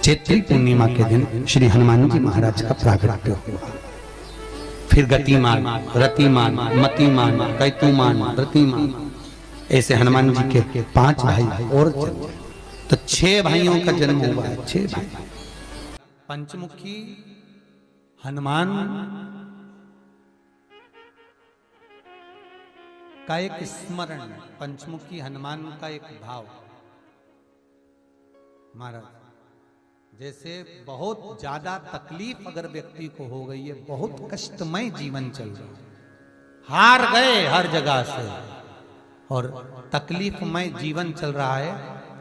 चैत्री पूर्णिमा के दिन श्री हनुमान जी महाराज का प्रागट्य हुआ। फिर गतिमान, रतिमान, मतिमान, कैतुमान, रतिमान, ऐसे हनुमान जी के 5 भाई और जन्म, तो 6 भाइयों का जन्म हुआ है। 6 भाई। पंचमुखी हनुमान का एक स्मरण, पंचमुखी हनुमान का एक भाव। महाराज, जैसे बहुत ज्यादा तकलीफ अगर व्यक्ति को हो गई है, बहुत कष्टमय जीवन चल रहा है, हार गए हर जगह से और तकलीफमय जीवन चल रहा है,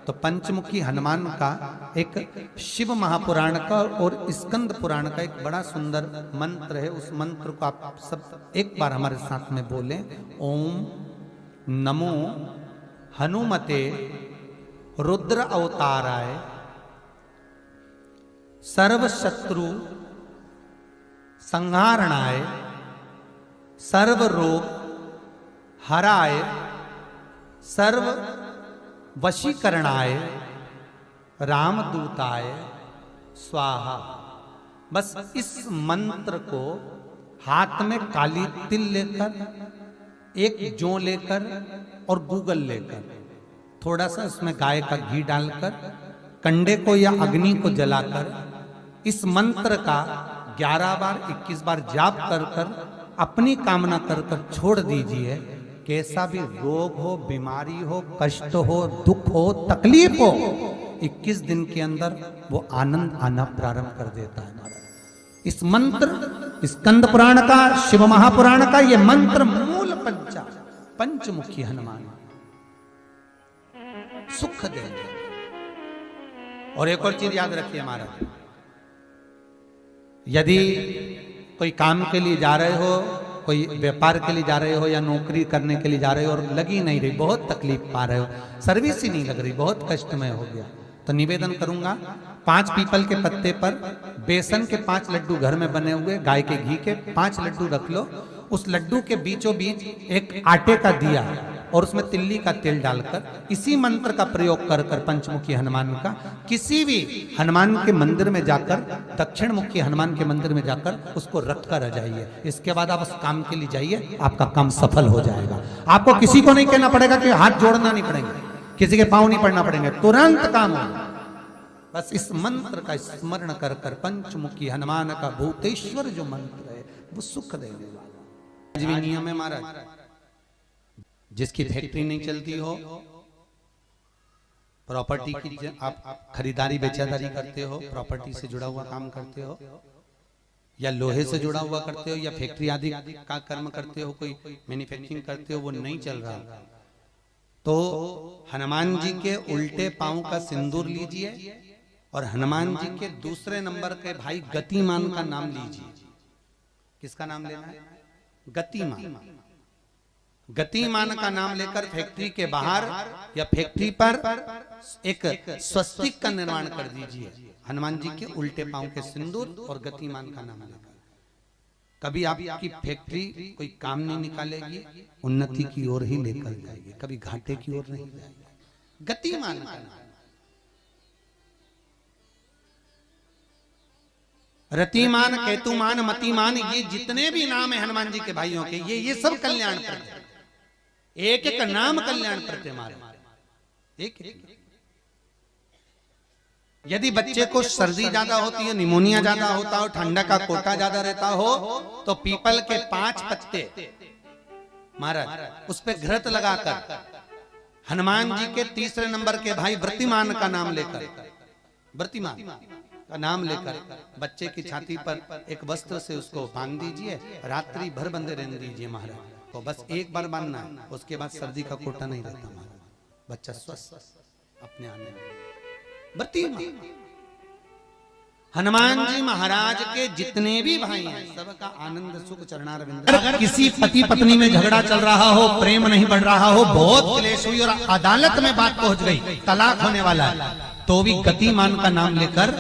तो पंचमुखी हनुमान का एक शिव महापुराण का और स्कंद पुराण का एक बड़ा सुंदर मंत्र है। उस मंत्र को आप सब एक बार हमारे साथ में बोलें। ओम नमो हनुमते रुद्र अवताराय सर्व शत्रु संहारणाय सर्व रोग हराय सर्व वशीकरणाय रामदूताय स्वाहा। बस इस मंत्र को हाथ में काली तिल लेकर, एक जौ लेकर और गूगल लेकर, थोड़ा सा इसमें गाय का घी डालकर, कंडे को या अग्नि को जलाकर इस मंत्र का 11 बार 21 बार जाप कर कर अपनी कामना कर कर छोड़ दीजिए। कैसा भी रोग हो, बीमारी हो, कष्ट हो, दुख हो, तकलीफ हो, 21 दिन के अंदर वो आनंद आना प्रारंभ कर देता है। महाराज, इस मंत्र, स्कंद पुराण का, शिव महापुराण का ये मंत्र मूल पंचमुखी हनुमान सुख देंगे। और एक और चीज याद रखिए महाराज, यदि कोई काम के लिए जा रहे हो, कोई व्यापार के लिए जा रहे हो या नौकरी करने के लिए जा रहे हो और लगी नहीं रही, बहुत तकलीफ पा रहे हो, सर्विस ही नहीं लग रही, बहुत कष्टमय हो गया, तो निवेदन करूंगा 5 पीपल के पत्ते पर बेसन के 5 लड्डू घर में बने हुए, गाय के घी के 5 लड्डू रख लो। उस लड्डू के बीचों बीच एक आटे का दिया और उसमें तिल्ली का तेल डालकर इसी मंत्र का प्रयोग कर कर पंचमुखी हनुमान का किसी भी हनुमान के मंदिर में जाकर, दक्षिण मुखी हनुमान के मंदिर में जाकर उसको रख कर आ जाइए। इसके बाद आप उस काम के लिए जाइए, आपका काम सफल हो जाएगा। आपको किसी को नहीं कहना पड़ेगा कि हाथ जोड़ना नहीं पड़ेंगे, किसी के पांव नहीं पड़ना पड़ेंगे, तुरंत काम होगा। बस इस मंत्र का स्मरण कर कर पंचमुखी हनुमान का भूतेश्वर जो मंत्र है वो सुख देने वाला। आज भी नियम है महाराज, जिसकी फैक्ट्री नहीं चलती हो, प्रॉपर्टी की आप खरीदारी बेचादारी करते हो, प्रॉपर्टी से जुड़ा हुआ काम करते हो या लोहे से जुड़ा हुआ करते हो या फैक्ट्री आदि का कर्म करते हो, कोई मैन्युफैक्चरिंग करते हो, वो नहीं चल रहा, तो हनुमान जी के उल्टे पांव का सिंदूर लीजिए और हनुमान जी के दूसरे नंबर के भाई गतिमान का नाम लीजिए। किसका नाम लेना है? गतिमान। गतिमान का नाम लेकर फैक्ट्री के बाहर या फैक्ट्री पर एक स्वस्तिक का निर्माण कर दीजिए, हनुमान जी के उल्टे पांव के सिंदूर और गतिमान का नाम लेकर। कभी आपकी फैक्ट्री कोई काम नहीं निकालेगी, उन्नति की ओर ही लेकर जाएगी, कभी घाटे की ओर नहीं जाएगी। गतिमान का नाम, रतिमान, केतुमान, मतिमान, ये जितने भी नाम है हनुमान जी के भाइयों के, ये सब कल्याण करते, एक एक नाम कल्याण करते हमारे, एक एक। यदि बच्चे को सर्दी ज्यादा होती है, निमोनिया ज्यादा होता हो, ठंडा का कोटा ज्यादा रहता हो, तो पीपल के 5 पत्ते महाराज उस पे घृत लगाकर हनुमान जी के तीसरे नंबर के भाई व्रतिमान का नाम लेकर, व्रतिमान का नाम लेकर बच्चे की छाती पर एक वस्त्र से उसको बांध दीजिए, रात्रि भर बंधे रहने दीजिए महाराज। तो बस एक बार बांधना है, उसके बाद सर्दी का कोटा नहीं रहता महाराज, बच्चा स्वस्थ अपने आने में। हनुमान जी महाराज के जितने भी भाई हैं सबका आनंद सुख चरणारविंद। अगर किसी पति पत्नी में झगड़ा चल रहा हो, प्रेम नहीं बढ़ रहा हो, बहुत क्लेश हुई और अदालत में बात पहुंच गई, तलाक होने वाला है, तो भी गतिमान का नाम लेकर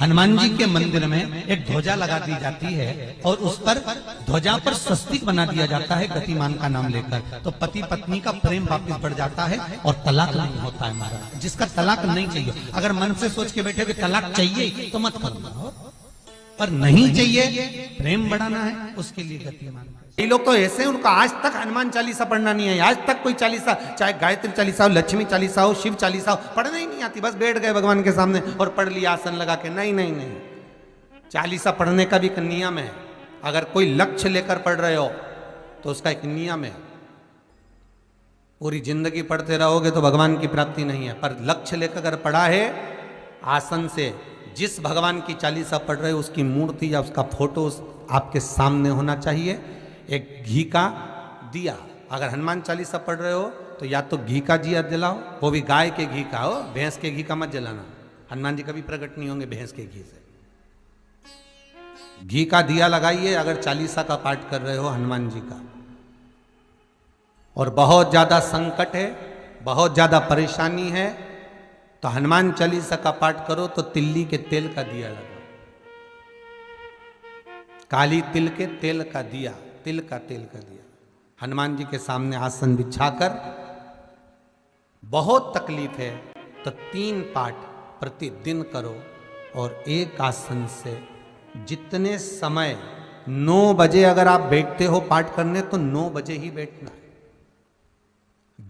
हनुमान जी के मंदिर में एक ध्वजा लगा दी जाती है और उस पर ध्वजा पर स्वस्तिक बना दिया जाता है गतिमान का नाम लेकर। तो पति पत्नी का प्रेम वापिस बढ़ जाता है और तलाक नहीं होता है महाराज। जिसका तलाक नहीं चाहिए, अगर मन से सोच के बैठे कि तलाक चाहिए तो मत करना, पर नहीं चाहिए, प्रेम बढ़ाना है, उसके लिए गतिमान। ये लोग तो ऐसे, उनको आज तक हनुमान चालीसा पढ़ना नहीं है, आज तक कोई चालीसा, चाहे गायत्री चालीसा हो, लक्ष्मी चालीसा हो, शिव चालीसा हो, पढ़ना ही नहीं आती। बस बैठ गए भगवान के सामने और पढ़ लिया आसन लगा के। नहीं नहीं नहीं, चालीसा पढ़ने का भी एक नियम है। अगर कोई लक्ष्य लेकर पढ़ रहे हो तो उसका एक नियम है। पूरी जिंदगी पढ़ते रहोगे तो भगवान की प्राप्ति नहीं है, पर लक्ष्य लेकर अगर पढ़ा है आसन से, जिस भगवान की चालीसा पढ़ रहे हो उसकी मूर्ति या उसका फोटो आपके सामने होना चाहिए। एक घी का दिया, अगर हनुमान चालीसा पढ़ रहे हो तो या तो घी का दिया जलाओ, वो भी गाय के घी का हो, भैंस के घी का मत जलाना। हनुमान जी कभी प्रकट नहीं होंगे भैंस के घी से। घी का दिया लगाइए अगर चालीसा का पाठ कर रहे हो हनुमान जी का। और बहुत ज्यादा संकट है, बहुत ज्यादा परेशानी है, तो हनुमान चालीसा का पाठ करो तो तिल्ली के तेल का दिया लगाओ, काली तिल के तेल का दिया, तिल का तेल का दिया हनुमान जी के सामने आसन बिछाकर। बहुत तकलीफ है तो 3 पाठ प्रतिदिन करो और एक आसन से जितने समय, 9 बजे अगर आप बैठते हो पाठ करने तो 9 बजे ही बैठना है।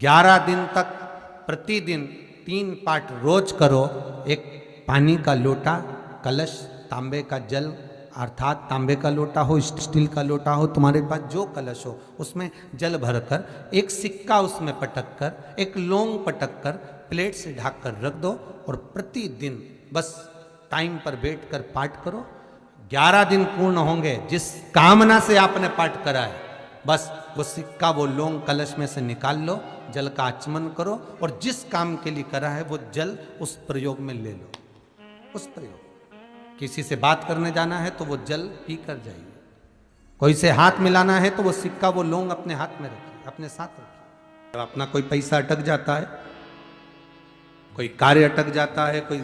11 दिन तक प्रतिदिन 3 पाठ रोज करो। एक पानी का लोटा, कलश, तांबे का जल अर्थात तांबे का लोटा हो, स्टील का लोटा हो, तुम्हारे पास जो कलश हो उसमें जल भरकर, एक सिक्का उसमें पटक कर, एक लौंग पटक कर प्लेट से ढक कर रख दो और प्रतिदिन बस टाइम पर बैठकर पाठ करो। 11 दिन पूर्ण होंगे, जिस कामना से आपने पाठ करा है बस वो सिक्का, वो लौंग कलश में से निकाल लो, जल का आचमन करो और जिस काम के लिए करा है वो जल उस प्रयोग में ले लो। उस प्रयोग, किसी से बात करने जाना है तो वो जल पी कर जाइए, कोई से हाथ मिलाना है तो वो सिक्का, वो लौंग अपने हाथ में रखिए, अपने साथ रखिए। जब अपना कोई पैसा अटक जाता है, कोई कार्य अटक जाता है, कोई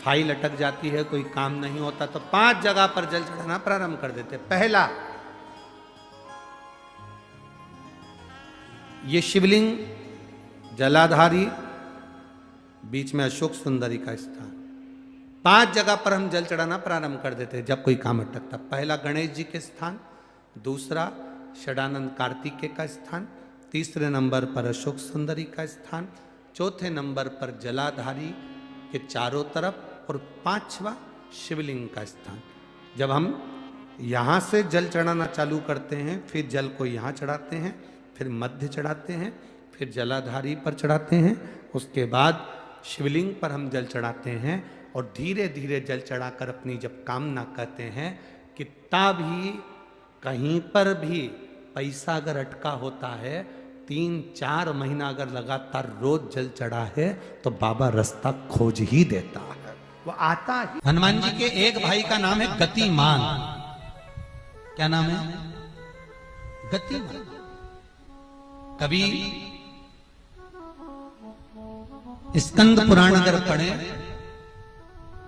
फाइल अटक जाती है, कोई काम नहीं होता, तो 5 जगह पर जल चढ़ाना प्रारंभ कर देते। पहला, ये शिवलिंग जलाधारी, बीच में अशोक सुंदरी का स्थान, 5 जगह पर हम जल चढ़ाना प्रारंभ कर देते हैं जब कोई काम अटकता। पहला गणेश जी के स्थान, दूसरा षडानंद कार्तिकेय का स्थान, तीसरे नंबर पर अशोक सुंदरी का स्थान, चौथे नंबर पर जलाधारी के चारों तरफ और 5वां शिवलिंग का स्थान। जब हम यहाँ से जल चढ़ाना चालू करते हैं, फिर जल को यहाँ चढ़ाते हैं, फिर मध्य चढ़ाते हैं, फिर जलाधारी पर चढ़ाते हैं, उसके बाद शिवलिंग पर हम जल चढ़ाते हैं और धीरे धीरे जल चढ़ाकर अपनी जब कामना कहते हैं, कितना भी कहीं पर भी पैसा अगर अटका होता है, 3-4 महीना अगर लगातार रोज जल चढ़ा है तो बाबा रास्ता खोज ही देता है, वो आता ही। हनुमान जी के एक भाई का नाम है गतिमान। क्या नाम है? गतिमान। कभी स्कंद पुराण अगर पढ़े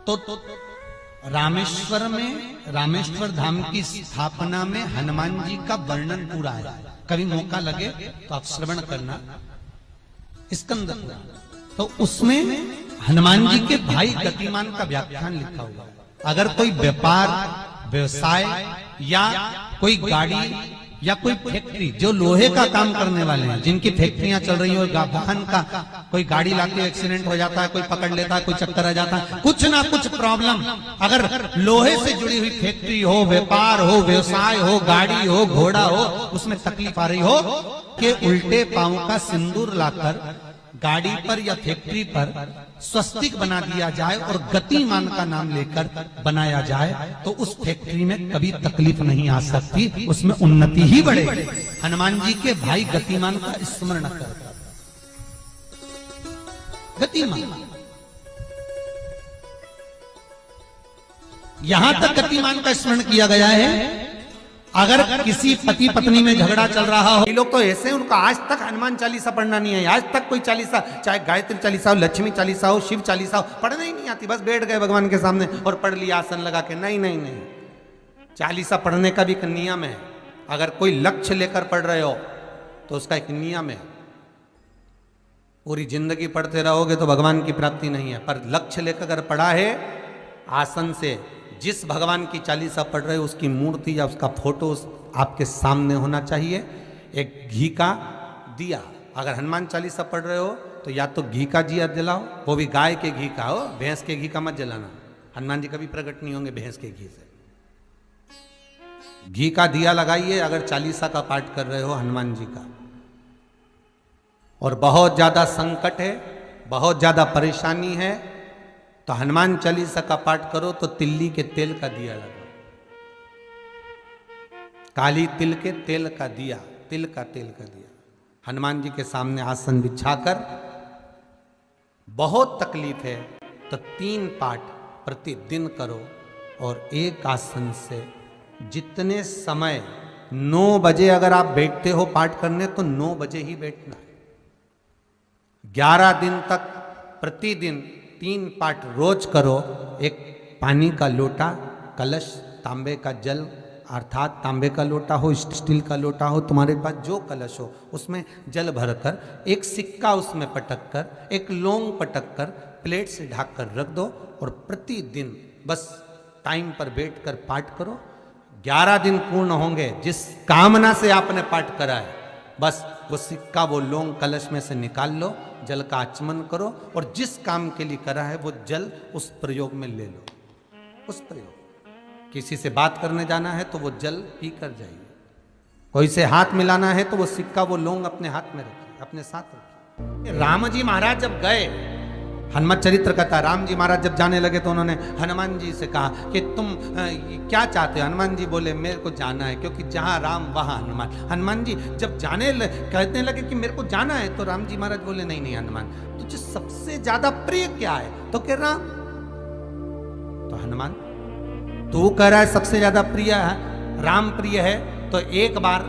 तो रामेश्वर में, रामेश्वर धाम की स्थापना में हनुमान जी का वर्णन पूरा है। कभी मौका लगे तो आप श्रवण करना स्कंद पुराण, तो उसमें हनुमान जी के भाई गतिमान का व्याख्यान लिखा हुआ है। अगर कोई व्यापार, व्यवसाय या कोई गाड़ी या कोई फैक्ट्री, जो लोहे का काम करने वाले हैं, जिनकी फैक्ट्रियां चल रही हो, वाहन का कोई गाड़ी लाके एक्सीडेंट हो जाता है, कोई पकड़ लेता है, कोई चक्कर आ जाता है, कुछ ना कुछ प्रॉब्लम, अगर लोहे से जुड़ी हुई फैक्ट्री हो, व्यापार हो, व्यवसाय हो, गाड़ी हो, घोड़ा हो, उसमें तकलीफ आ रही हो कि उल्टे पांव का सिंदूर लाकर गाड़ी पर या फैक्ट्री पर स्वस्तिक बना दिया जाए और गतिमान का नाम लेकर बनाया जाए, तो उस फैक्ट्री में कभी तकलीफ नहीं आ सकती, उसमें उन्नति ही बढ़ेगी। हनुमान जी के भाई गतिमान का स्मरण कर, गतिमान, यहां तक गतिमान का स्मरण किया गया है। अगर किसी पति पत्नी में झगड़ा चल रहा हो, ये लोग तो ऐसे हैं, उनको आज तक हनुमान चालीसा पढ़ना नहीं है, आज तक कोई चालीसा, चाहे गायत्री चालीसा हो, लक्ष्मी चालीसा हो, शिव चालीसा हो, पढ़ना ही नहीं आती। बस बैठ गए भगवान के सामने और पढ़ लिया आसन लगा के। नहीं नहीं नहीं, चालीसा पढ़ने का भी एक नियम है। अगर कोई लक्ष्य लेकर पढ़ रहे हो तो उसका एक नियम है। पूरी जिंदगी पढ़ते रहोगे तो भगवान की प्राप्ति नहीं है, पर लक्ष्य लेकर अगर पढ़ा है आसन से, जिस भगवान की चालीसा पढ़ रहे हो उसकी मूर्ति या उसका फोटो आपके सामने होना चाहिए। एक घी का दिया, अगर हनुमान चालीसा पढ़ रहे हो तो या तो घी का दिया जलाओ, वो भी गाय के घी का हो, भैंस के घी का मत जलाना। हनुमान जी कभी प्रकट नहीं होंगे भैंस के घी से। घी का दिया लगाइए अगर चालीसा का पाठ कर रहे हो हनुमान जी का। और बहुत ज्यादा संकट है, बहुत ज्यादा परेशानी है, तो हनुमान चालीसा का पाठ करो तो तिल्ली के तेल का दिया लगाओ, काली तिल के तेल का दिया, तिल का तेल का दिया हनुमान जी के सामने आसन बिछाकर। बहुत तकलीफ है तो 3 पाठ प्रतिदिन करो। और एक आसन से जितने समय, 9 बजे अगर आप बैठते हो पाठ करने तो 9 बजे ही बैठना है। 11 दिन तक प्रतिदिन 3 पाठ रोज करो। एक पानी का लोटा, कलश, तांबे का जल, अर्थात तांबे का लोटा हो, स्टील का लोटा हो, तुम्हारे पास जो कलश हो उसमें जल भरकर, एक सिक्का उसमें पटक कर, एक लौंग पटक कर प्लेट से ढक कर रख दो और प्रतिदिन बस टाइम पर बैठकर पाठ करो। 11 दिन पूर्ण होंगे, जिस कामना से आपने पाठ करा है बस वो सिक्का, वो लौंग कलश में से निकाल लो, जल का आचमन करो और जिस काम के लिए करा है वो जल उस प्रयोग में ले लो। उस प्रयोग, किसी से बात करने जाना है तो वो जल पी कर जाइए, कोई से हाथ मिलाना है तो वो सिक्का, वो लौंग अपने हाथ में रखिए, अपने साथ रखिए। राम जी महाराज जब गए, हनुमत चरित्र कहता, राम जी महाराज जब जाने लगे तो उन्होंने हनुमान जी से कहा कि तुम क्या चाहते हो? हनुमान जी बोले मेरे को जाना है, क्योंकि जहाँ राम वहाँ हनुमान। हनुमान जी जब कहने लगे कि मेरे को जाना है, तो राम जी महाराज बोले नहीं नहीं हनुमान, तुझे सबसे ज्यादा प्रिय क्या है? तो कह राम। तो हनुमान, तू कह रहा है सबसे ज्यादा प्रिय है, राम प्रिय है, तो एक बार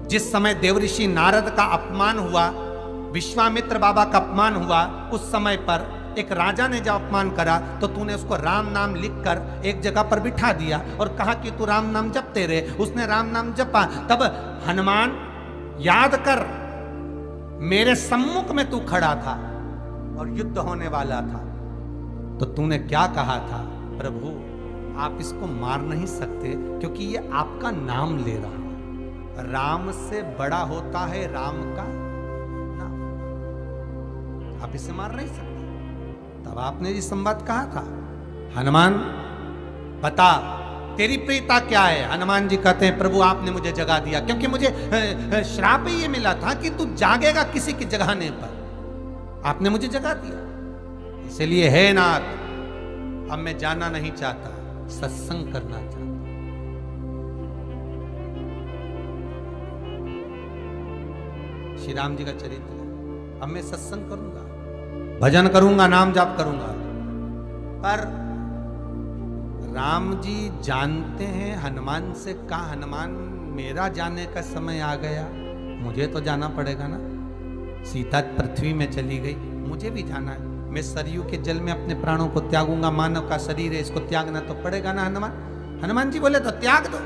जिस समय देवऋषि नारद का अपमान हुआ, विश्वामित्र बाबा का अपमान हुआ, उस समय पर एक राजा ने जब अपमान करा तो तूने उसको राम नाम लिखकर एक जगह पर बिठा दिया और कहा कि तू राम नाम जपते रहे। उसने राम नाम जपा। तब हनुमान, याद कर मेरे सम्मुख में तू खड़ा था और युद्ध होने वाला था, तो तूने क्या कहा था? प्रभु आप इसको मार नहीं सकते क्योंकि ये आपका नाम ले रहा है। राम से बड़ा होता है राम का नाम, आप इसे मार नहीं सकते। तब आपने ये संवाद कहा था, हनुमान बता तेरी प्रियता क्या है? हनुमान जी कहते हैं प्रभु आपने मुझे जगा दिया, क्योंकि मुझे श्राप ये मिला था कि तू जागेगा किसी की जगाने पर, आपने मुझे जगा दिया। इसलिए है नाथ, अब मैं जाना नहीं चाहता, सत्संग करना चाहता। श्री राम जी का चरित्र, अब मैं सत्संग करूंगा, भजन करूंगा, नाम जाप करूंगा। पर राम जी जानते हैं हनुमान से, कहा हनुमान मेरा जाने का समय आ गया, मुझे तो जाना पड़ेगा ना। सीता पृथ्वी में चली गई, मुझे भी जाना है। मैं सरयू के जल में अपने प्राणों को त्यागूंगा, मानव का शरीर है, इसको त्यागना तो पड़ेगा ना हनुमान। हनुमान जी बोले तो त्याग दो,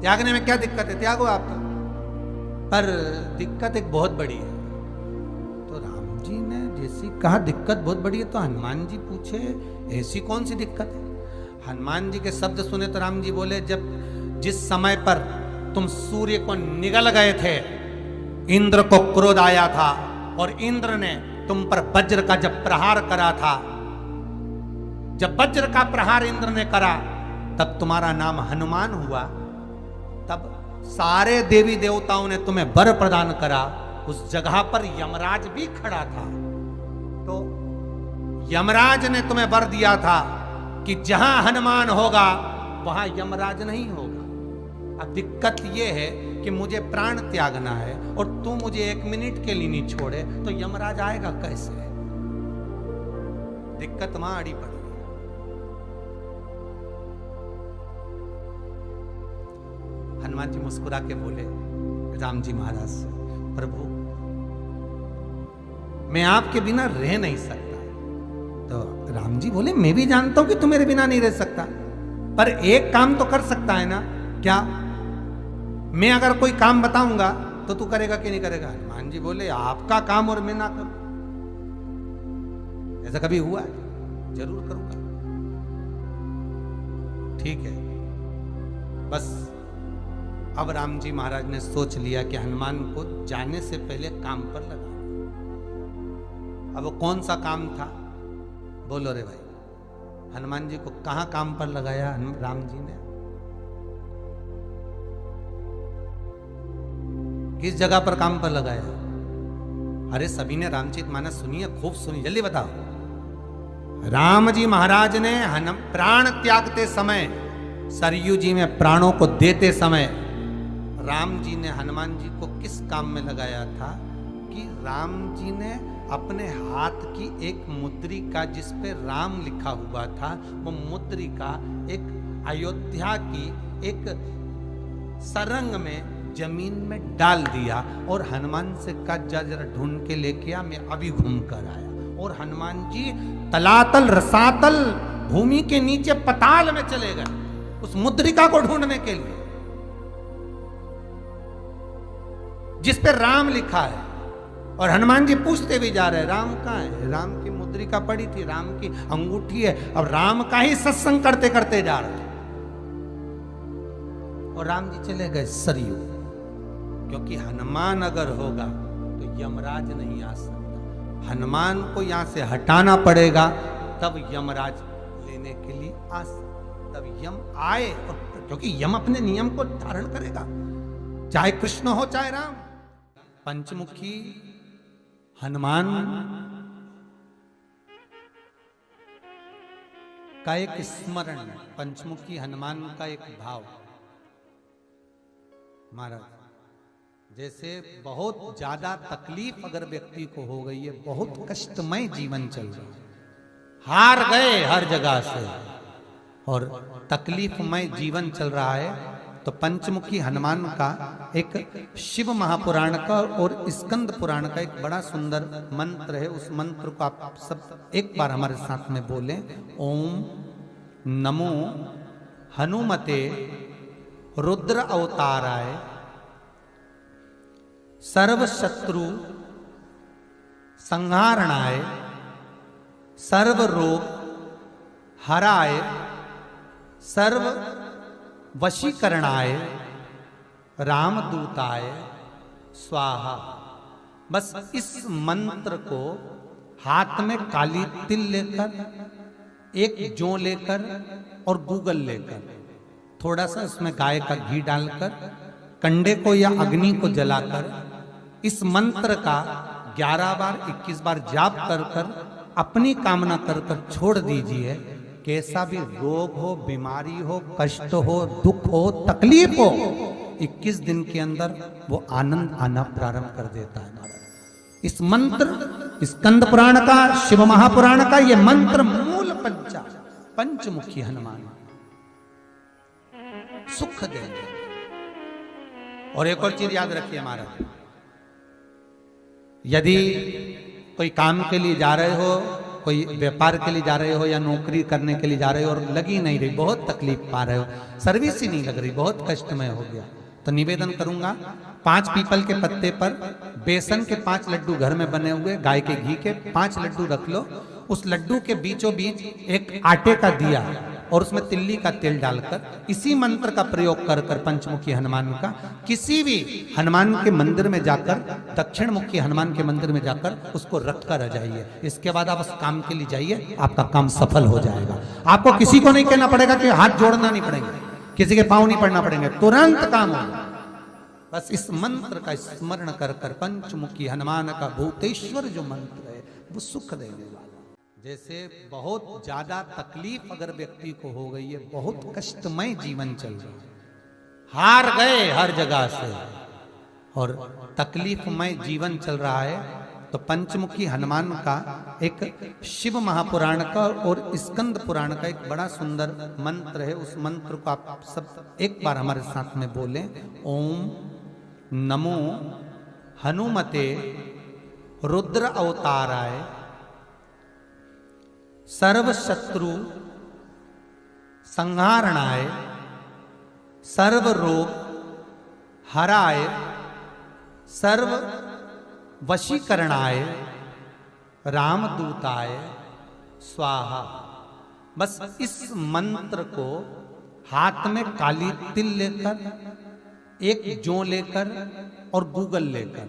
त्यागने में क्या दिक्कत है, त्यागो आप तो। पर दिक्कत एक बहुत बड़ी है। तो राम जी ने जैसी कहा दिक्कत बहुत बड़ी है, तो हनुमान जी पूछे ऐसी कौन सी दिक्कत है? हनुमान जी के शब्द सुने तो राम जी बोले, जब जिस समय पर तुम सूर्य को निगल गए थे, इंद्र को क्रोध आया था और इंद्र ने तुम पर वज्र का जब प्रहार करा था, जब वज्र का प्रहार इंद्र ने करा तब तुम्हारा नाम हनुमान हुआ। तब सारे देवी देवताओं ने तुम्हें वर प्रदान करा। उस जगह पर यमराज भी खड़ा था, तो यमराज ने तुम्हें वर दिया था कि जहां हनुमान होगा वहां यमराज नहीं होगा। अब दिक्कत यह है कि मुझे प्राण त्यागना है और तू मुझे 1 मिनट के लिए नहीं छोड़े, तो यमराज आएगा कैसे? दिक्कत वहां अड़ी पड़ी। हनुमान जी मुस्कुरा के बोले राम जी महाराज से, प्रभु मैं आपके बिना रह नहीं सकता। तो राम जी बोले मैं भी जानता हूं कि तू मेरे बिना नहीं रह सकता, पर एक काम तो कर सकता है ना। क्या? मैं अगर कोई काम बताऊंगा तो तू करेगा कि नहीं करेगा? हनुमान जी बोले आपका काम और मैं ना करूं, ऐसा कभी हुआ है? जरूर करूंगा। ठीक है। बस अब राम जी महाराज ने सोच लिया कि हनुमान को जाने से पहले काम पर लगा। अब वो कौन सा काम था? बोलो रे भाई। हनुमान जी को कहां काम पर लगाया राम जी ने? किस जगह पर काम पर लगाया? अरे सभी ने रामचरितमानस सुनी है, खूब सुनी, जल्दी बताओ। राम जी महाराज ने प्राण त्यागते समय, सरयू जी में प्राणों को देते समय राम जी ने हनुमान जी को किस काम में लगाया था कि राम जी ने अपने हाथ की एक मुद्रिका जिस पे राम लिखा हुआ था, वो मुद्रिका एक अयोध्या की एक सरंग में जमीन में डाल दिया और हनुमान से कहा जा जरा ढूंढ के लेके आ, मैं अभी घूम कर आया। और हनुमान जी तलातल रसातल भूमि के नीचे पताल में चले गए उस मुद्रिका को ढूंढने के लिए जिस पे राम लिखा है। और हनुमान जी पूछते भी जा रहे राम कहाँ है? राम की मुद्रिका पड़ी थी, राम की अंगूठी है। अब राम का ही सत्संग करते करते जा रहे और राम जी चले गए सरयू, क्योंकि हनुमान अगर होगा तो यमराज नहीं आ सकता। हनुमान को यहां से हटाना पड़ेगा तब यमराज लेने के लिए आ सकता, तब यम आए। और क्योंकि यम अपने नियम को धारण करेगा, चाहे कृष्ण हो चाहे राम। पंचमुखी हनुमान का एक स्मरण, पंचमुखी हनुमान का एक भाव। महाराज जैसे बहुत ज्यादा तकलीफ अगर व्यक्ति को हो गई है, बहुत कष्टमय जीवन चल रहा है, हार गए हर जगह से और तकलीफमय जीवन चल रहा है, तो पंचमुखी हनुमान का एक शिव महापुराण का और स्कंद पुराण का एक बड़ा सुंदर मंत्र है। उस मंत्र को आप सब एक बार हमारे साथ में बोलें। ओम नमो हनुमते रुद्र अवताराय सर्व शत्रु संहारणाय सर्व रोग हराय सर्व वशीकरणाय रामदूताय स्वाहा। बस इस मंत्र को हाथ में काली तिल लेकर, एक जौ लेकर और गूगल लेकर, थोड़ा सा इसमें गाय का घी डालकर, कंडे को या अग्नि को जलाकर इस मंत्र का 11 बार 21 बार जाप कर कर अपनी कामना कर कर छोड़ दीजिए। कैसा भी रोग हो, बीमारी हो, कष्ट हो, दुख हो, तकलीफ हो, 21 दिन के अंदर वो आनंद आना प्रारंभ कर देता है। महाराज इस मंत्र, स्कंद पुराण का, शिव महापुराण का ये मंत्र मूल पंचमुखी हनुमान सुख देंगे। और एक और चीज याद रखिए महाराज, यदि कोई काम के लिए जा रहे हो, कोई व्यापार के लिए जा रहे हो या नौकरी करने के लिए जा रहे हो और लगी नहीं रही, बहुत तकलीफ पा रहे हो, सर्विस ही नहीं लग रही, बहुत कष्टमय हो गया, तो निवेदन करूंगा 5 पीपल के पत्ते पर बेसन के 5 लड्डू घर में बने हुए, गाय के घी के 5 लड्डू रख लो। उस लड्डू के बीचों बीच एक आटे का दिया और उसमें तिल्ली का तेल डालकर इसी मंत्र का प्रयोग कर कर पंचमुखी हनुमान का किसी भी हनुमान के मंदिर में जाकर, दक्षिण मुखी हनुमान के मंदिर में जाकर उसको रख कर आ जाइए। इसके बाद आप उस काम के लिए जाइए, आपका काम सफल हो जाएगा। आपको किसी को नहीं कहना पड़ेगा कि हाथ जोड़ना नहीं पड़ेगा, किसी के पांव नहीं पड़ना पड़ेंगे, तुरंत काम होगा। बस इस मंत्र का स्मरण कर कर पंचमुखी हनुमान का भूतेश्वर जो मंत्र है वो सुख देने वाला। जैसे बहुत ज्यादा तकलीफ अगर व्यक्ति को हो गई है, बहुत कष्टमय जीवन चल रहा है, हार गए हर जगह से और तकलीफमय जीवन चल रहा है, तो पंचमुखी हनुमान का एक शिव महापुराण का और स्कंद पुराण का एक बड़ा सुंदर मंत्र है। उस मंत्र को आप सब एक बार हमारे साथ में बोलें। ओम नमो हनुमते रुद्र अवताराय सर्व शत्रु संहारणाय सर्व रोग हराय सर्व वशीकरणाय रामदूताय स्वाहा। बस इस मंत्र को हाथ में काली तिल लेकर, एक जौ लेकर और गूगल लेकर,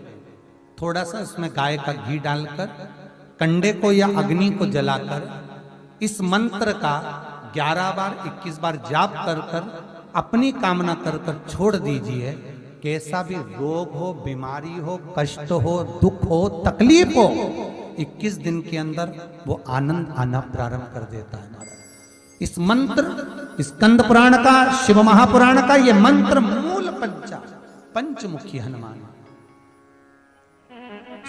थोड़ा सा इसमें गाय का घी डालकर, कंडे को या अग्नि को जलाकर इस मंत्र का 11 बार 21 बार जाप कर कर अपनी कामना कर कर छोड़ दीजिए। कैसा भी रोग हो, बीमारी हो, कष्ट हो, दुख हो, तकलीफ हो, 21 दिन के अंदर वो आनंद आना प्रारंभ कर देता है महाराज। इस मंत्र, स्कंद पुराण का, शिव महापुराण का ये मंत्र मूल पंचमुखी हनुमान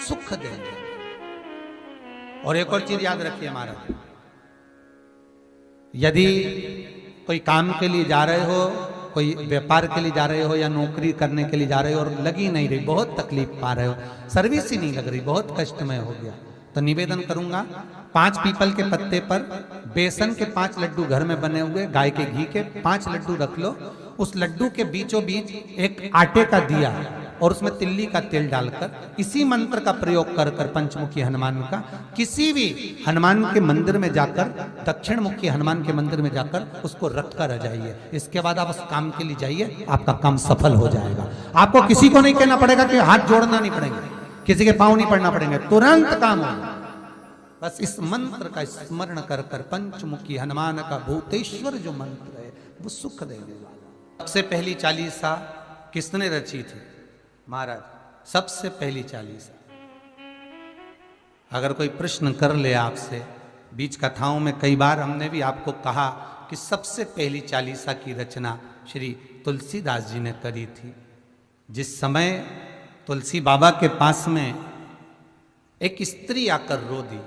सुख देंगे। और एक और चीज याद रखिए महाराज, यदि कोई काम के लिए जा रहे हो, कोई व्यापार के लिए जा रहे हो या नौकरी करने के लिए जा रहे हो और लगी नहीं रही, बहुत तकलीफ पा रहे हो, सर्विस ही नहीं लग रही, बहुत कष्टमय हो गया, तो निवेदन करूंगा 5 पीपल के पत्ते पर बेसन के 5 लड्डू घर में बने हुए, गाय के घी के 5 लड्डू रख लो। उस लड्डू के बीचों बीच एक आटे का दिया और उसमें तिल्ली का तेल डालकर इसी मंत्र का प्रयोग कर कर पंचमुखी हनुमान का किसी भी हनुमान के मंदिर में जाकर, दक्षिण मुखी हनुमान के मंदिर में जाकर उसको रख कर आ जाइए। इसके बाद आप उस काम के लिए जाइए, आपका काम सफल हो जाएगा। आपको किसी को नहीं कहना पड़ेगा कि हाथ जोड़ना नहीं पड़ेंगे, किसी के पांव नहीं पड़ना पड़ेंगे, तुरंत काम होगा। बस इस मंत्र का स्मरण कर कर पंचमुखी हनुमान का भूतेश्वर जो मंत्र है वो सुख देने वाला। सबसे पहली चालीसा किसने रची थी महाराज? सबसे पहली चालीसा। अगर कोई प्रश्न कर ले आपसे, बीच कथाओं में कई बार हमने भी आपको कहा कि सबसे पहली चालीसा की रचना श्री तुलसीदास जी ने करी थी। जिस समय तुलसी बाबा के पास में एक स्त्री आकर रो दी,